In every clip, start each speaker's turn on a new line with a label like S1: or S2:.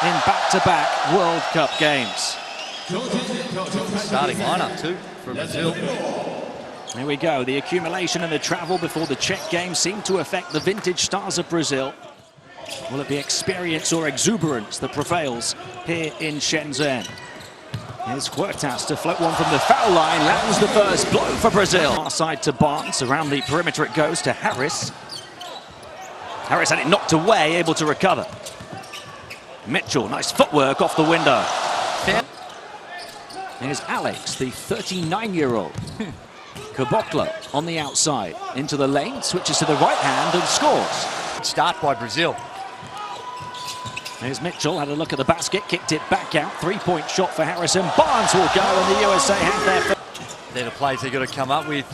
S1: in back-to-back World Cup games.
S2: Starting lineup too for Brazil.
S1: Here we go. The accumulation and the travel before the Czech game seem to affect the vintage stars of Brazil. Will it be experience or exuberance that prevails here in Shenzhen? Here's Huertas to float one from the foul line. Lands the first blow for Brazil. Far side to Barnes. Around the perimeter it goes to Harris. Harris had it knocked away, able to recover. Mitchell, nice footwork off the window. Here's Alex, the 39-year-old. Caboclo on the outside, into the lane, switches to the right hand and scores.
S2: Start by Brazil.
S1: There's Mitchell, had a look at the basket, kicked it back out. Three-point shot for Harrison. Barnes will go, and the USA have their...
S2: They're the plays they've got to come up with.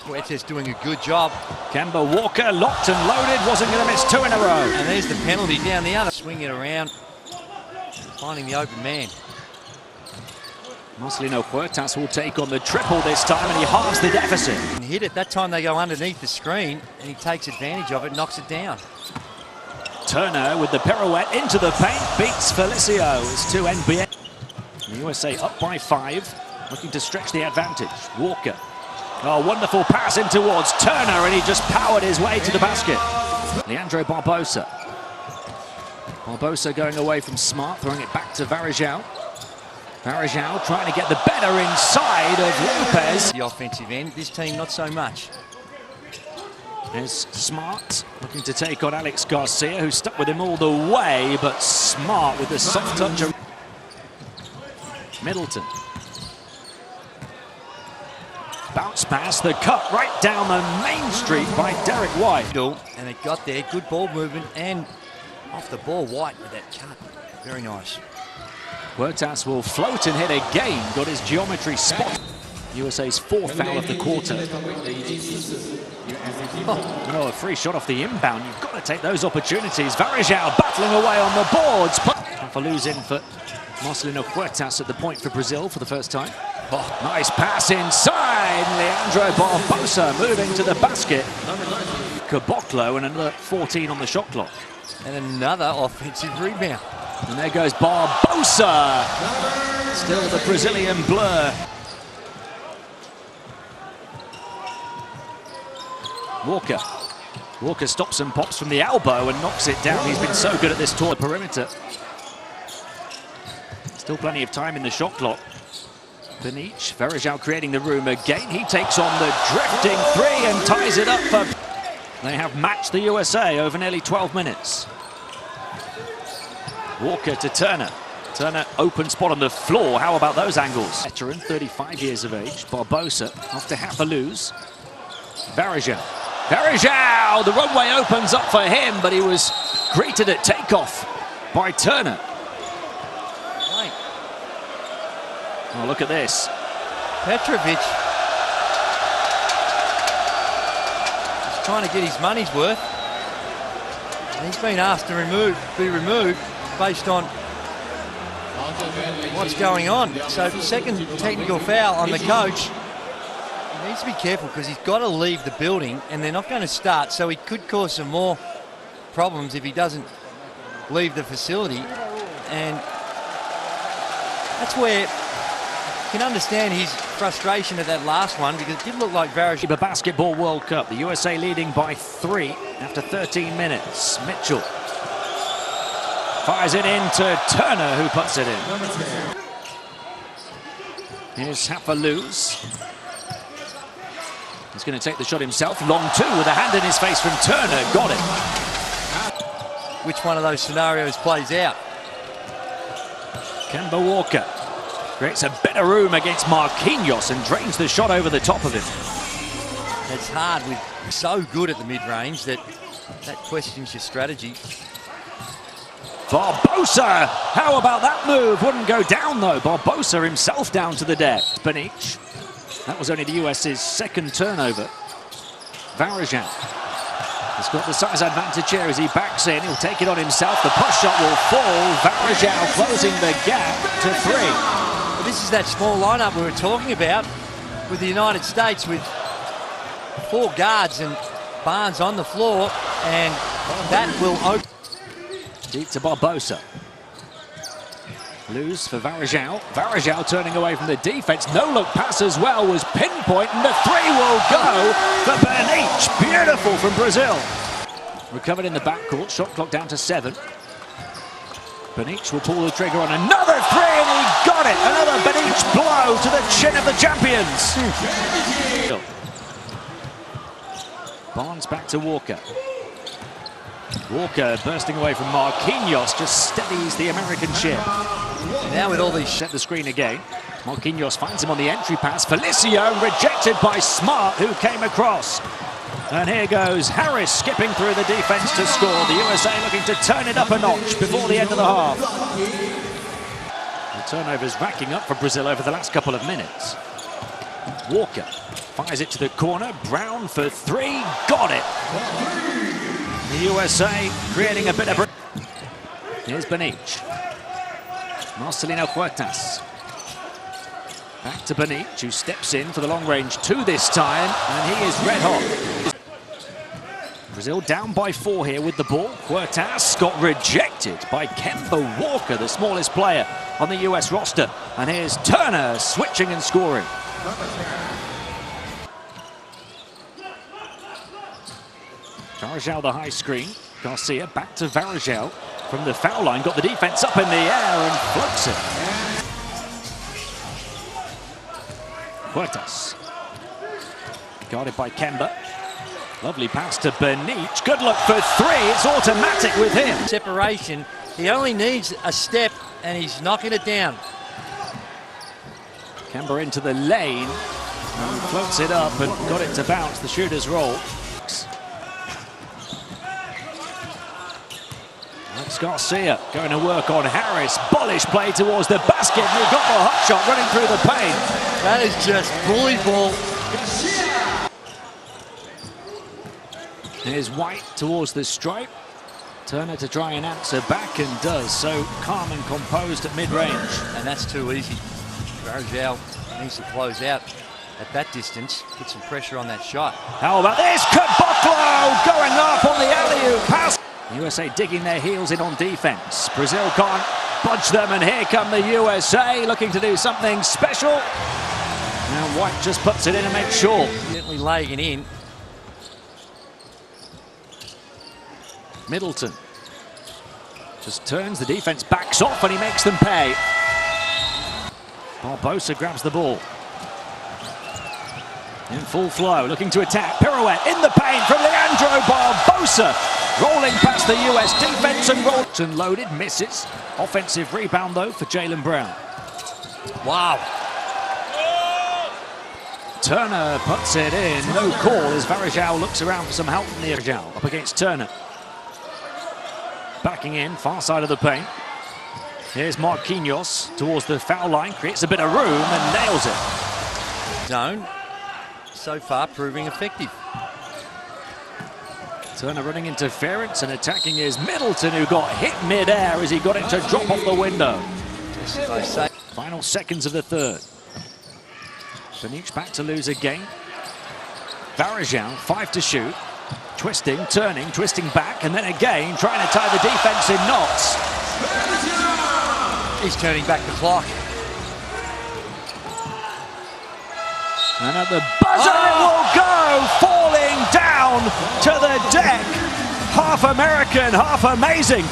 S2: Huertas doing a good job.
S1: Kemba Walker, locked and loaded, wasn't going to miss two in a row.
S2: And there's the penalty down the other. Swing it around, finding the open man.
S1: Marcelino Huertas will take on the triple this time, and he halves the deficit.
S2: And hit it. That time they go underneath the screen, and he takes advantage of it, knocks it down.
S1: Turner with the pirouette into the paint, beats Felicio. It's to NBA. The USA up by 5, looking to stretch the advantage. Walker. Oh, wonderful pass in towards Turner, and he just powered his way to the basket. Leandro Barbosa. Barbosa going away from Smart, throwing it back to Varejao. Varejao trying to get the better inside of Lopez.
S2: The offensive end, this team not so much.
S1: There's Smart looking to take on Alex Garcia, who stuck with him all the way, but Smart with the soft touch of Middleton. Bounce pass, the cut right down the main street by Derek White.
S2: And it got there, good ball movement, and off the ball, White with that cut. Very nice.
S1: Huertas will float and hit again, got his geometry spot. USA's 4th foul of the quarter. Oh, a free shot off the inbound. You've got to take those opportunities. Varejao battling away on the boards. Fafaluz in for Marcelino Huertas at the point for Brazil for the first time. Oh, nice pass inside. Leandro Barbosa moving to the basket. Caboclo and another 14 on the shot clock.
S2: And another offensive rebound.
S1: And there goes Barbosa. Still the Brazilian blur. Walker. Walker stops and pops from the elbow and knocks it down. He's been so good at this tour perimeter. Still plenty of time in the shot clock. Benich, Varejao creating the room again. He takes on the drifting three and ties it up for... They have matched the USA over nearly 12 minutes. Walker to Turner. Turner open spot on the floor. How about those angles? Veteran, 35 years of age. Barbosa off to Hafaluz. Varejao. Varejao! The runway opens up for him, but he was greeted at takeoff by Turner.
S2: Right.
S1: Oh, look at this.
S2: Petrovic is trying to get his money's worth. And he's been asked to be removed based on what's going on. So second technical foul on the coach. He needs to be careful because he's got to leave the building and they're not going to start. So he could cause some more problems if he doesn't leave the facility. And that's where you can understand his frustration at that last one because it did look like Varejao.
S1: The Basketball World Cup, the USA leading by 3 after 13 minutes. Mitchell fires it into Turner, who puts it in. Here's Hafaluz. He's going to take the shot himself. Long two with a hand in his face from Turner. Got it.
S2: Which one of those scenarios plays out?
S1: Kemba Walker creates a better room against Marquinhos and drains the shot over the top of him.
S2: It's hard with so good at the mid-range that questions your strategy.
S1: Barbosa! How about that move? Wouldn't go down though. Barbosa himself down to the deck. Benich. That was only the US's second turnover. Varejao. He's got the size advantage here as he backs in. He'll take it on himself. The push shot will fall. Varejao closing the gap to 3.
S2: Well, this is that small lineup we were talking about with the United States with 4 guards and Barnes on the floor, and that will open.
S1: Deep to Barbosa. Loose for Varejão. Varejão turning away from the defense. No-look pass as well was pinpoint, and the three will go for Benich. Beautiful from Brazil. Recovered in the backcourt. Shot clock down to 7. Benich will pull the trigger on another three, and he got it. Another Benich blow to the chin of the champions. Barnes back to Walker. Walker bursting away from Marquinhos, just steadies the American ship.
S2: Now with all these...
S1: Set the screen again. Marquinhos finds him on the entry pass. Felicio rejected by Smart, who came across. And here goes Harris skipping through the defense to score. The USA looking to turn it up a notch before the end of the half. The turnovers racking up for Brazil over the last couple of minutes. Walker fires it to the corner. Brown for 3. Got it. The USA creating a bit of... Here's Benich. Marcelino Huertas. Back to Benich, who steps in for the long range 2 this time, and he is red hot. Brazil down by 4 here with the ball. Huertas got rejected by Kemba Walker, the smallest player on the US roster. And here's Turner switching and scoring. Varejão the high screen. Garcia back to Varejão from the foul line. Got the defense up in the air and floats it. Huertas. Guarded by Kemba. Lovely pass to Benich. Good look for 3. It's automatic with him.
S2: Separation. He only needs a step and he's knocking it down.
S1: Kemba into the lane. And floats it up and got it to bounce. The shooter's roll. That's Garcia going to work on Harris. Bullish play towards the basket. And he got the hot shot running through the paint.
S2: That is just bully ball.
S1: Here's White towards the stripe. Turner to try and answer back and does so, calm and composed at mid-range.
S2: And that's too easy. Varejão needs to close out at that distance, put some pressure on that shot.
S1: How about this? Caboclo going up on the alley-oop pass. USA digging their heels in on defense. Brazil can't budge them, and here come the USA looking to do something special. Now White just puts it in and makes sure.
S2: Gently laying it in.
S1: Middleton just turns, the defense backs off, and he makes them pay. Barbosa grabs the ball. In full flow, looking to attack. Pirouette in the paint from Leandro Barbosa. Rolling past the US defense and rolls and loaded, misses. Offensive rebound though for Jaylen Brown.
S2: Wow.
S1: Turner puts it in. No call as Varejão looks around for some help from the Varejão up against Turner. Backing in, far side of the paint. Here's Marquinhos towards the foul line, creates a bit of room and nails it.
S2: Zone, so far proving effective.
S1: Turner running interference and attacking is Middleton, who got hit mid-air as he got it to drop off the window. Final seconds of the third. Benich back to lose again. Varejão, 5 to shoot. Twisting, turning, twisting back, and then again trying to tie the defense in knots.
S2: He's turning back the clock.
S1: And at the buzzer it will go, falling down to the deck. Half American, half amazing.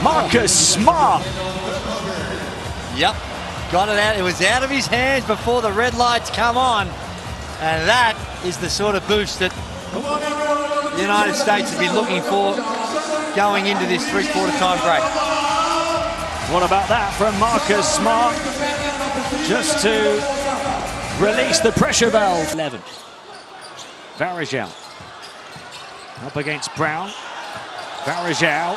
S1: Marcus Smart.
S2: Yep, got it out. It was out of his hands before the red lights come on. And that is the sort of boost that the United States have been looking for going into this three-quarter time break.
S1: What about that from Marcus Smart? Just to release the pressure valve. 11. Varejão up against Brown. Varejão.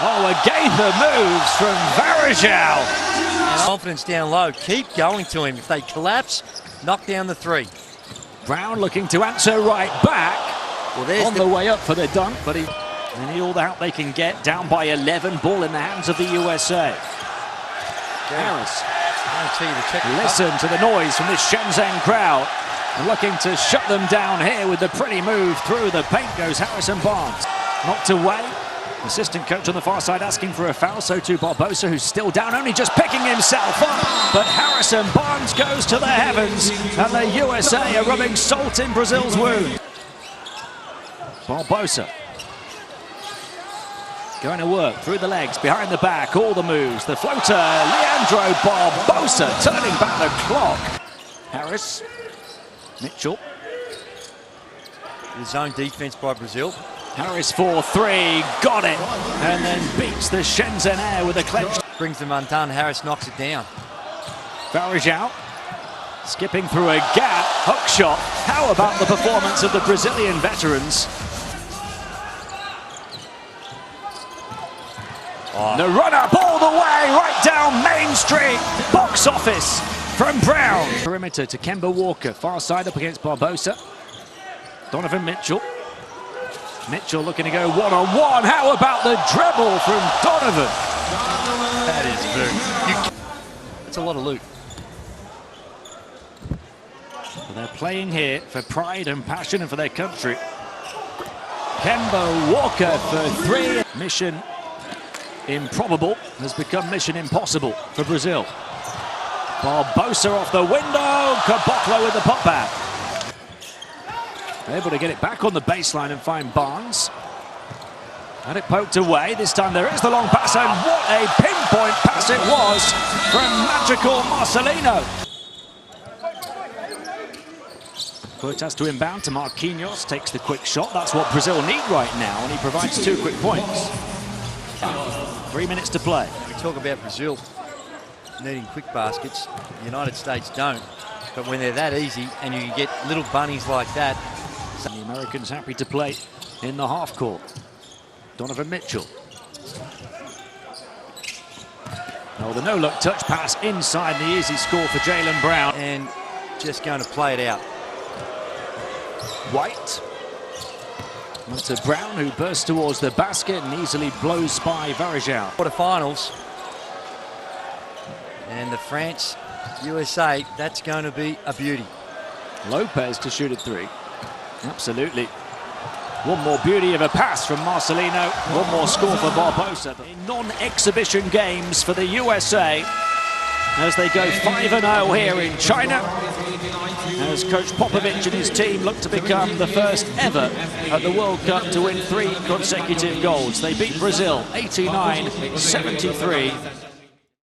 S1: Oh, again the moves from Varejão.
S2: Confidence down low. Keep going to him. If they collapse, knock down the 3.
S1: Brown looking to answer right back.
S2: Well,
S1: on the way up for the dunk, but they need all the help they can get. Down by 11. Ball in the hands of the USA. Harris. Listen to the noise from this Shenzhen crowd. And looking to shut them down here with the pretty move through the paint goes Harrison Barnes. Knocked away. Assistant coach on the far side asking for a foul, so too Barbosa, who's still down, only just picking himself up. But Harrison Barnes goes to the heavens, and the USA are rubbing salt in Brazil's wound. Barbosa going to work through the legs, behind the back, all the moves. The floater, Leandro Barbosa turning back the clock. Harris, Mitchell.
S2: The zone defense by Brazil.
S1: Harris for three, got it, and then beats the Shenzhen Air with a clenched.
S2: Brings them undone, Harris knocks it down.
S1: Varejão skipping through a gap, hook shot. How about the performance of the Brazilian veterans? The run-up all the way, right down Main Street. Box office from Brown. Perimeter to Kemba Walker, far side up against Barbosa. Donovan Mitchell. Mitchell looking to go one-on-one. How about the dribble from Donovan?
S2: That is good. That's a lot of loot.
S1: Well, they're playing here for pride and passion and for their country. Kemba Walker for three. Mission improbable has become mission impossible for Brazil. Barbosa off the window. Caboclo with the putback. Able to get it back on the baseline and find Barnes. Had it poked away. This time there is the long pass, and what a pinpoint pass it was from magical Marcelino. Puertas to inbound to Marquinhos, takes the quick shot. That's what Brazil need right now, and he provides 2 quick points. 3 minutes to play.
S2: We talk about Brazil needing quick baskets. The United States don't. But when they're that easy and you can get little bunnies like that.
S1: The Americans happy to play in the half court. Donovan Mitchell. Oh, the no-look touch pass inside, the easy score for Jaylen Brown.
S2: And just going to play it out.
S1: White. To Brown, who bursts towards the basket and easily blows by Varejão.
S2: Quarterfinals. And the France-USA, that's going to be a beauty.
S1: Lopez to shoot at 3. Absolutely. One more beauty of a pass from Marcelino. One more score for Barbosa. Non-exhibition games for the USA as they go 5-0 here in China. As Coach Popovich and his team look to become the first ever at the World Cup to win 3 consecutive golds. They beat Brazil 89-73.